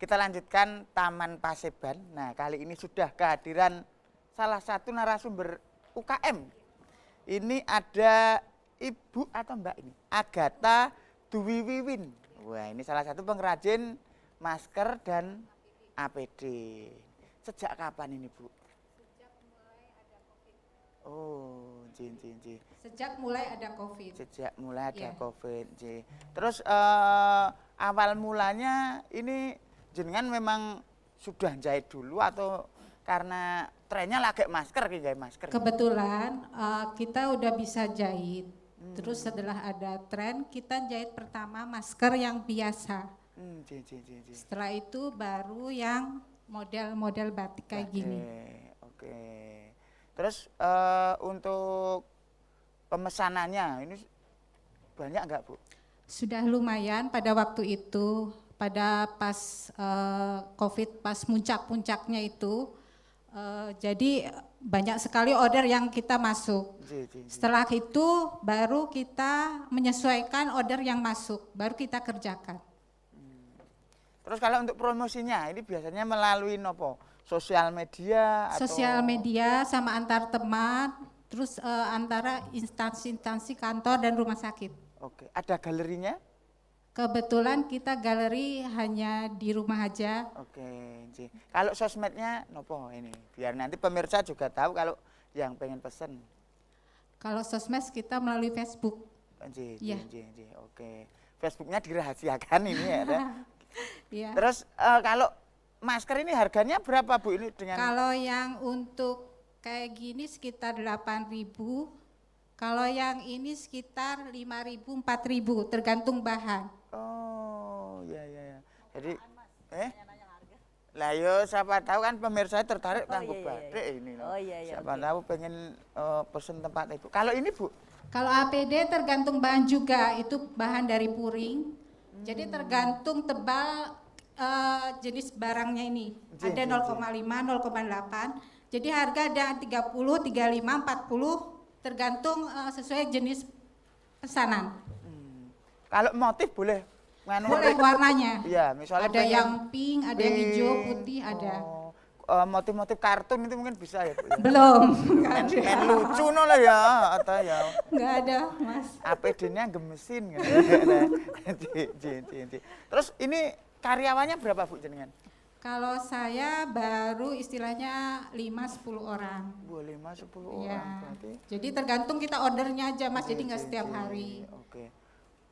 kita lanjutkan Taman Paseban. Nah, kali ini sudah kehadiran salah satu narasumber UKM. Ini ada Ibu atau Mbak ini, Agatha Dwi Wiwin. Wah, ini salah satu pengrajin masker dan APD. Sejak kapan ini, Bu? Sejak mulai ada COVID. Oh, jin. Sejak mulai ada COVID. Sejak mulai ada Iya. COVID, jin. Terus awal mulanya ini jenengan memang sudah jahit dulu atau karena trennya lagi masker, jahit masker? Kebetulan kita udah bisa jahit. Terus setelah ada tren, kita jahit pertama masker yang biasa. Jin. Setelah itu baru yang model-model batik kayak gini. Oke. Terus untuk pemesanannya ini banyak nggak, Bu? Sudah lumayan pada waktu itu, pada pas COVID, pas puncak-puncaknya itu. Jadi banyak sekali order yang kita masuk. Setelah itu baru kita menyesuaikan order yang masuk, baru kita kerjakan. Terus kalau untuk promosinya ini biasanya melalui nopo? Sosial media atau? Sosial media sama antar teman, terus antara instansi-instansi kantor dan rumah sakit. Oke, ada galerinya? Kebetulan kita galeri hanya di rumah aja. Oke, Ji. Kalau sosmednya nopo ini? Biar nanti pemirsa juga tahu kalau yang pengen pesen. Kalau sosmed kita melalui Facebook. Ji. Iya. Oke. Facebooknya dirahasiakan ini ya. Iya. Terus kalau masker ini harganya berapa, Bu, ini dengan? Kalau yang untuk kayak gini sekitar 8.000. Kalau yang ini sekitar 5.000, 4.000 tergantung bahan. Oh, ya. Jadi lah yo siapa tahu kan pemirsa tertarik kanggo batik ini. Oh iya. Siapa tahu pengen pesen tempat Ibu. Kalau ini, Bu? Kalau APD tergantung bahan juga, itu bahan dari puring. Jadi tergantung tebal jenis barangnya ini. Ada 0,5, 0,8. Jadi harga ada 30, 35, 40 tergantung sesuai jenis pesanan. Kalau motif boleh? Boleh warnanya. Iya, misalnya ada yang pink, ada yang hijau, putih, ada. Motif-motif kartun itu mungkin bisa ya, Bu? Ya? Belum. Main lucu no lah ya, atau ya. Enggak ada, Mas. APD-nya gemesin gitu. Terus ini karyawannya berapa, Bu, jenengan? Kalau saya baru istilahnya 5-10 orang. Boleh 5-10 Ya. orang berarti. Jadi tergantung kita ordernya aja, Mas. Jadi nggak setiap hari. Oke.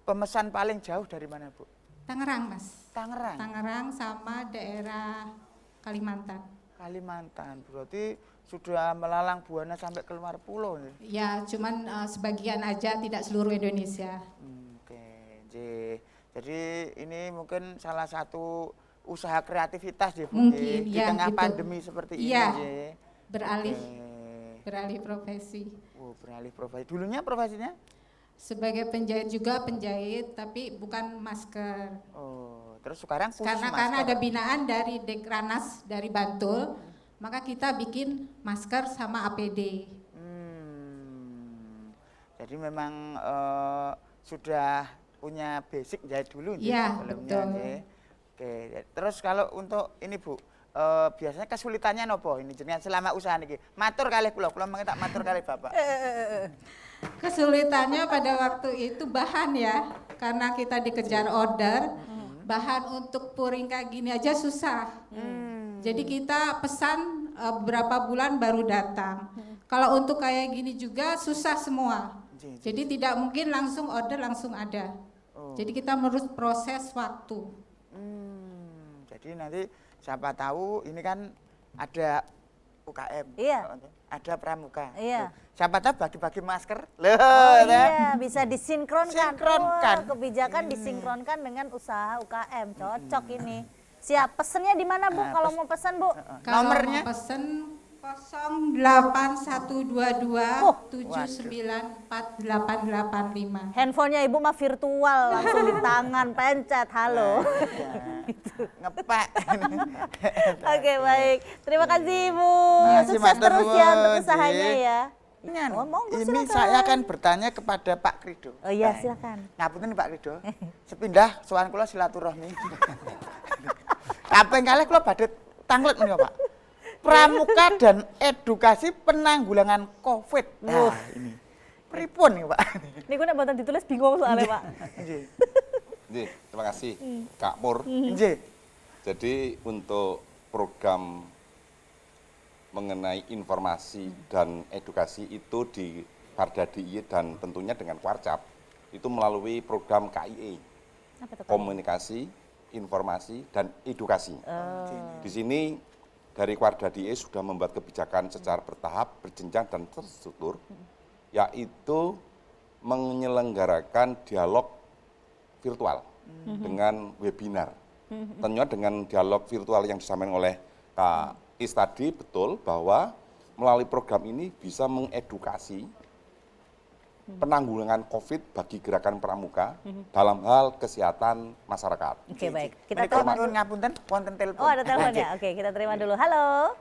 Pemesan paling jauh dari mana, Bu? Tangerang, Mas. Tangerang. Tangerang sama daerah Kalimantan. Kalimantan. Berarti sudah melalang buana sampai keluar pulau nih. Ya, cuman sebagian aja, tidak seluruh Indonesia. Oke. Jadi ini mungkin salah satu usaha kreativitas ya, Bu, Mungkin, di ya, tengah gitu. pandemi seperti Iya. ini. Ji. Beralih Oke. beralih profesi. Beralih profesi. Dulunya profesinya? Sebagai penjahit juga penjahit, tapi bukan masker. Oh, terus sekarang khusus Karena masker. ada binaan dari Dekranas dari Bantul, maka kita bikin masker sama APD. Jadi memang sudah punya basic jahit dulu Ji, Iya, sebelumnya, betul. Ji. Oke, terus kalau untuk ini, Bu, biasanya kesulitannya nopo ini jenengan selama usaha niki? Matur kalih kula mengki tak matur kalih Bapak. Kesulitannya pada waktu itu bahan ya, karena kita dikejar order, bahan untuk puring kayak gini aja susah. Jadi kita pesan beberapa bulan baru datang. Kalau untuk kayak gini juga susah semua. Jadi tidak mungkin langsung order langsung ada. Jadi kita harus proses waktu. Jadi nanti siapa tahu ini kan ada UKM. Iya. Ada pramuka. Iya. Siapa tahu bagi-bagi masker. Loh, Oh ya. iya, bisa disinkronkan. Sinkronkan. Wah, kebijakan disinkronkan dengan usaha UKM. Cocok ini. Siap, pesennya di mana, Bu? Kalau mau pesen, Bu? Kalau Nomornya? mau pesen 08122 794885. Handphonenya Ibu mah virtual, langsung di tangan, pencet, halo. Ngepek. Oke, baik. Terima kasih, Ibu. Makasih, Sukses matur terus ya untuk nuwun, usahanya Ji. ya. Oh, monggo, ini silakan. saya akan bertanya kepada Pak Krido. Oh iya, Nah, silakan. Ngapunten Pak Krido. Sepindah sowan kula silaturahmi. Kaping kalih kula badhe tanglet menika, Pak. Pramuka dan edukasi penanggulangan Covid. Nah, ini. Pripun nih, Pak? Niku nek mboten ditulis bingung soalnya, Pak. Nggih. Nggih, terima kasih Kak Pur. Nggih. Jadi untuk program mengenai informasi dan edukasi itu di Parda DIY dan tentunya dengan Warcap itu melalui program KIE, Apa itu, Kak? komunikasi, informasi, dan edukasi. Di sini dari Warda DIY sudah membuat kebijakan secara bertahap, berjenjang, dan terstruktur, yaitu menyelenggarakan dialog virtual dengan webinar. Tentunya dengan dialog virtual yang disampaikan oleh Kak Is tadi betul bahwa melalui program ini bisa mengedukasi penanggulangan COVID bagi gerakan pramuka dalam hal kesehatan masyarakat. Oke, baik. Kita Menika terima nuwun dulu. ngapunten wonten telepon. Oh, ada telepon ya? Oke, kita terima dulu. Halo.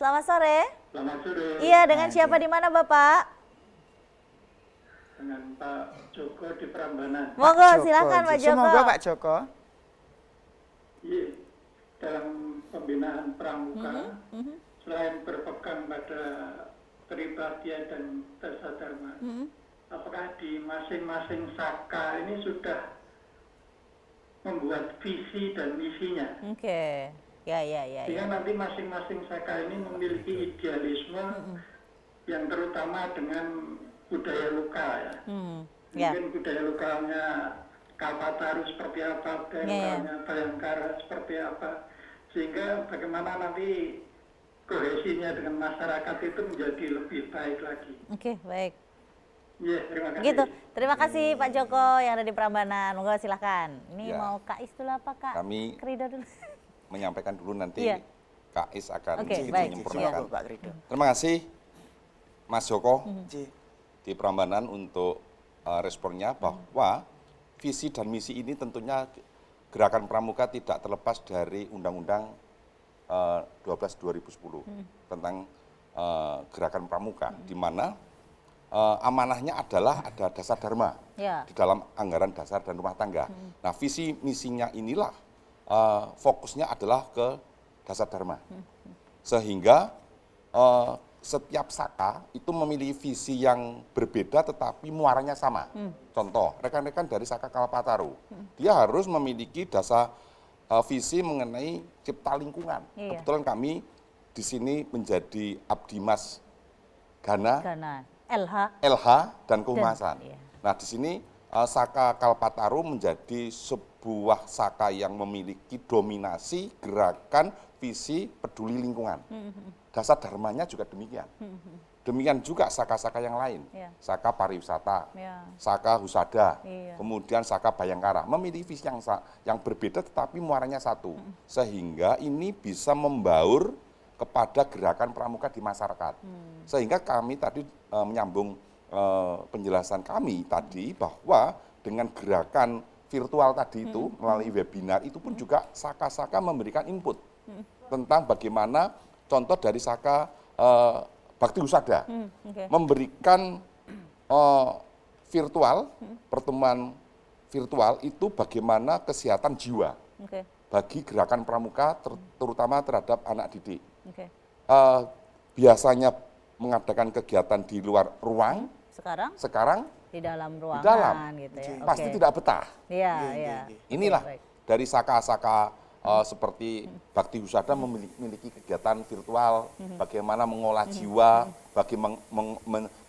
Selamat sore. Selamat sore Iya, dengan siapa di mana, Bapak? dengan Pak Joko di Prambanan. Monggo, Joko. silakan Pak Joko. Semoga Pak Joko. Iya, dalam pembinaan pramuka, selain berpegang pada peribadian dan tasa dharma, apakah di masing-masing saka ini sudah membuat visi dan misinya? Oke. Ya. Sehingga nanti masing-masing saka ini memiliki idealisme yang terutama dengan budaya luka ya. Ya. Mungkin budaya lokalnya Kalpataru seperti apa, budaya lokalnya Bayangkara seperti apa, sehingga bagaimana nanti kohesinya dengan masyarakat itu menjadi lebih baik lagi. Oke, baik. Iya, terima kasih. Gitu. Terima kasih Pak Joko yang ada di Prambanan. Monggo silahkan. Ini Ya. mau Kak Is dulu apa Kak? Kami Krida dulu. menyampaikan dulu nanti Iya. Kak Is akan Oke, sedikit baik. menyempurnakan. Siap, Pak Krido. Terima kasih Mas Joko Nggih. di Prambanan untuk responnya bahwa visi dan misi ini tentunya gerakan pramuka tidak terlepas dari Undang-Undang 12 2010 tentang gerakan pramuka, di mana amanahnya adalah ada dasar dharma Ya. di dalam anggaran dasar dan rumah tangga. Nah, visi misinya inilah fokusnya adalah ke dasar dharma, sehingga setiap saka itu memiliki visi yang berbeda tetapi muaranya sama. Contoh, rekan-rekan dari Saka Kalpataru, dia harus memiliki dasar visi mengenai cipta lingkungan. Iya. Kebetulan kami di sini menjadi Abdi Mas Gana, Gana. LH. LH, dan Kehumasan. iya. Nah, di sini Saka Kalpataru menjadi sebuah saka yang memiliki dominasi gerakan visi peduli lingkungan. Dasar dharmanya juga demikian. Demikian juga saka-saka yang lain. Iya. Saka pariwisata, Ya. Saka Husada, Iya. kemudian Saka Bayangkara. Memiliki visi yang berbeda tetapi muaranya satu. Sehingga ini bisa membaur kepada gerakan pramuka di masyarakat. Sehingga kami tadi menyambung penjelasan kami tadi bahwa dengan gerakan virtual tadi itu melalui webinar itu pun juga saka-saka memberikan input tentang bagaimana contoh dari Saka Bakti Husada Oke. memberikan virtual pertemuan virtual itu bagaimana kesehatan jiwa Oke. bagi gerakan pramuka terutama terhadap anak didik. Oke. Biasanya mengadakan kegiatan di luar ruang, sekarang Di dalam ruangan di dalam gitu ya. pasti Oke. tidak betah. Iya, iya. Inilah Oke, baik. dari saka-saka seperti Bakti Husada memiliki kegiatan virtual, bagaimana mengolah jiwa,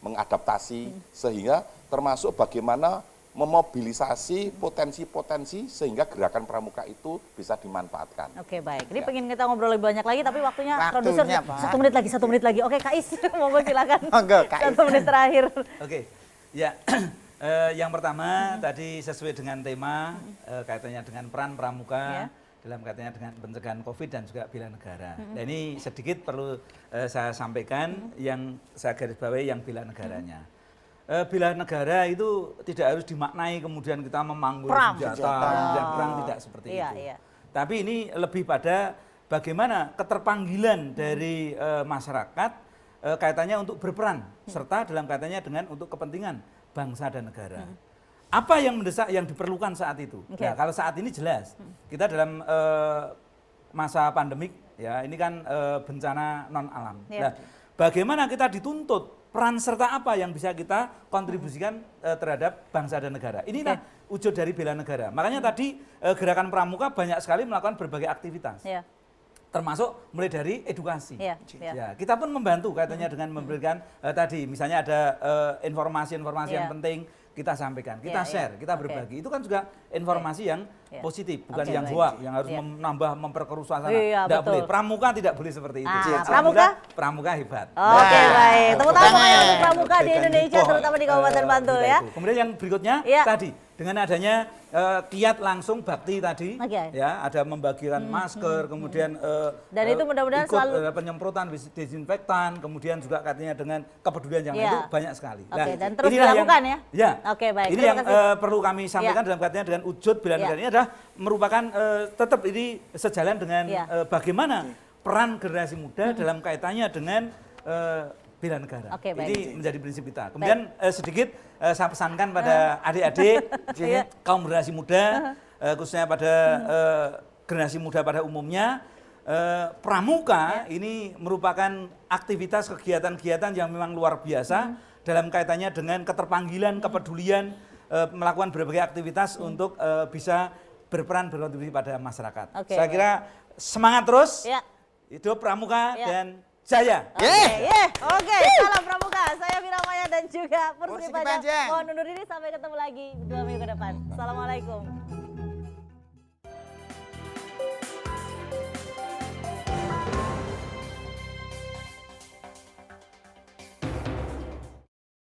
mengadaptasi, sehingga termasuk bagaimana memobilisasi potensi-potensi sehingga gerakan pramuka itu bisa dimanfaatkan. Oke, baik. Ini Ya. pengen kita ngobrol lebih banyak lagi, tapi waktunya produser Waktunya, Pak. 1 menit lagi. Oke, Kak Is, monggo silakan. Monggo, Kak Is. 1 menit terakhir. Oke, ya. Yang pertama tadi sesuai dengan tema kaitannya dengan peran pramuka dalam kaitannya dengan pencegahan COVID dan juga bela negara. Nah, ini sedikit perlu saya sampaikan yang saya garis bawahi yang bela negaranya. Bela negara itu tidak harus dimaknai kemudian kita memanggul Perang. senjata, perang tidak seperti Iya, itu. iya. Tapi ini lebih pada bagaimana keterpanggilan dari masyarakat kaitannya untuk berperan serta dalam kaitannya dengan untuk kepentingan bangsa dan negara. Apa yang mendesak yang diperlukan saat itu? Oke. Nah, kalau saat ini jelas kita dalam masa pandemik ya, ini kan bencana non alam. Iya. Nah, bagaimana kita dituntut, peran serta apa yang bisa kita kontribusikan terhadap bangsa dan negara. Inilah wujud dari bela negara. Makanya tadi gerakan Pramuka banyak sekali melakukan berbagai aktivitas. Iya. Termasuk mulai dari edukasi. Iya, iya. Ya, kita pun membantu katanya dengan memberikan tadi misalnya ada informasi-informasi yang Iya. penting kita sampaikan, kita Iya, share, iya. kita Oke. berbagi. Itu kan juga informasi yang Iya. positif, bukan Oke, yang baik. hoak, yang harus Iya. menambah memperkeruh suasana. Iya, Tidak betul. boleh. Pramuka tidak boleh seperti itu. Ah, Pramuka? Pramuka hebat. Oke, Nah, baik. Tepuk tangan tangan. pokoknya untuk pramuka di Berikan Indonesia, info, terutama di Kabupaten Bantul ya. itu. Kemudian yang berikutnya Iya. tadi dengan adanya kiat langsung bakti tadi, Oke. ya ada membagikan masker, kemudian Dan itu mudah-mudahan ikut, selalu- penyemprotan desinfektan, kemudian juga katanya dengan kepedulian yang Iya. itu banyak sekali. Oke, dan terus inilah dilakukan yang, ya? Oke, baik. Ini Terima yang kasih. perlu kami sampaikan dalam kaitannya dengan wujud bela Iya. negara ini adalah merupakan tetap ini sejalan dengan Iya. bagaimana peran generasi muda dalam kaitannya dengan bela negara. Oke, baik. Ini menjadi prinsip kita. Kemudian sedikit saya pesankan pada adik-adik, Iya. kaum generasi muda, khususnya pada generasi muda pada umumnya, Pramuka ini merupakan aktivitas kegiatan-kegiatan yang memang luar biasa dalam kaitannya dengan keterpanggilan, kepedulian, melakukan berbagai aktivitas untuk bisa berperan berkontribusi pada masyarakat. Oke, Saya kira semangat terus, Ya. hidup Pramuka Ya. dan jaya. Oke, salam pramuka. Saya Vira Maya dan juga Pursi Pursi Panjang. Panjang. Mohon undur diri sampai ketemu lagi 2 minggu ke depan. Assalamualaikum.